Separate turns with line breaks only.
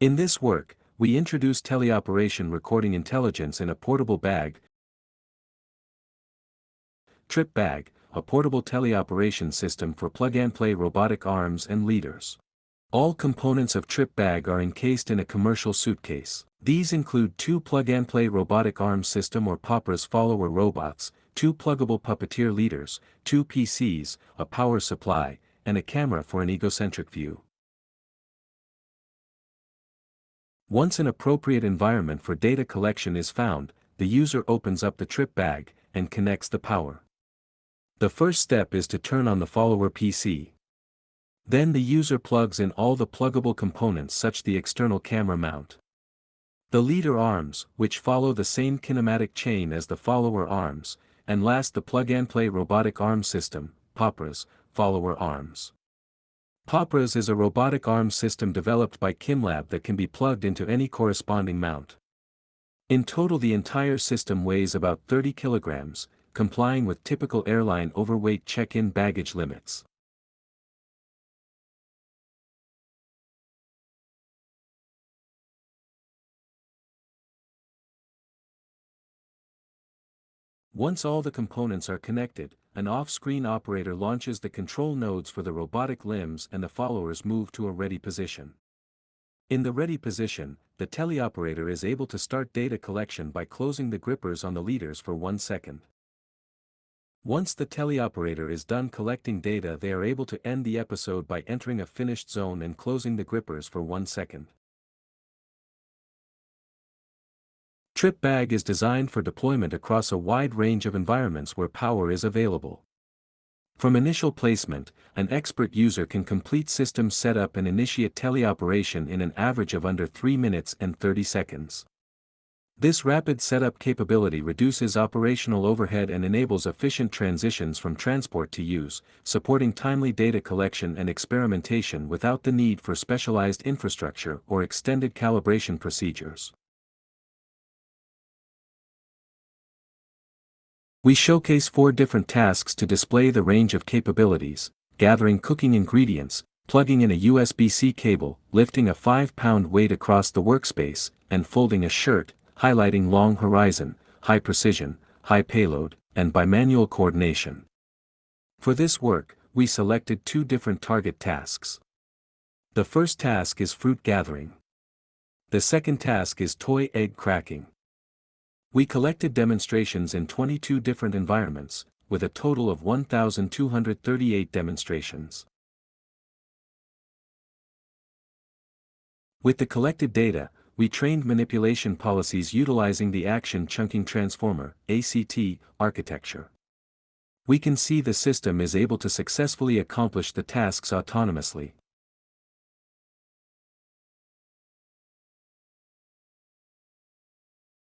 In this work, we introduce teleoperation recording intelligence in a portable bag, Trip Bag, a portable teleoperation system for plug-and-play robotic arms and leaders. All components of Trip Bag are encased in a commercial suitcase. These include 2 plug-and-play robotic arm system or POPRA's follower robots, 2 pluggable puppeteer leaders, 2 PCs, a power supply, and a camera for an egocentric view. Once an appropriate environment for data collection is found, the user opens up the Trip Bag and connects the power. The first step is to turn on the follower PC. Then the user plugs in all the pluggable components such the external camera mount, the leader arms, which follow the same kinematic chain as the follower arms, and last the plug-and-play robotic arm system, POPRA's, follower arms. POPRA's is a robotic arm system developed by KIMLAB that can be plugged into any corresponding mount. In total the entire system weighs about 30 kilograms, complying with typical airline overweight check-in baggage limits. Once all the components are connected, an off-screen operator launches the control nodes for the robotic limbs and the followers move to a ready position. In the ready position, the teleoperator is able to start data collection by closing the grippers on the leaders for 1 second. Once the teleoperator is done collecting data, they are able to end the episode by entering a finished zone and closing the grippers for 1 second. Trip Bag is designed for deployment across a wide range of environments where power is available. From initial placement, an expert user can complete system setup and initiate teleoperation in an average of under 3 minutes and 30 seconds. This rapid setup capability reduces operational overhead and enables efficient transitions from transport to use, supporting timely data collection and experimentation without the need for specialized infrastructure or extended calibration procedures. We showcase 4 different tasks to display the range of capabilities: gathering cooking ingredients, plugging in a USB-C cable, lifting a 5-pound weight across the workspace, and folding a shirt, highlighting long horizon, high precision, high payload, and bimanual coordination. For this work, we selected 2 different target tasks. The first task is fruit gathering. The second task is toy egg cracking. We collected demonstrations in 22 different environments, with a total of 1,238 demonstrations. With the collected data, we trained manipulation policies utilizing the Action Chunking Transformer (ACT) architecture. We can see the system is able to successfully accomplish the tasks autonomously.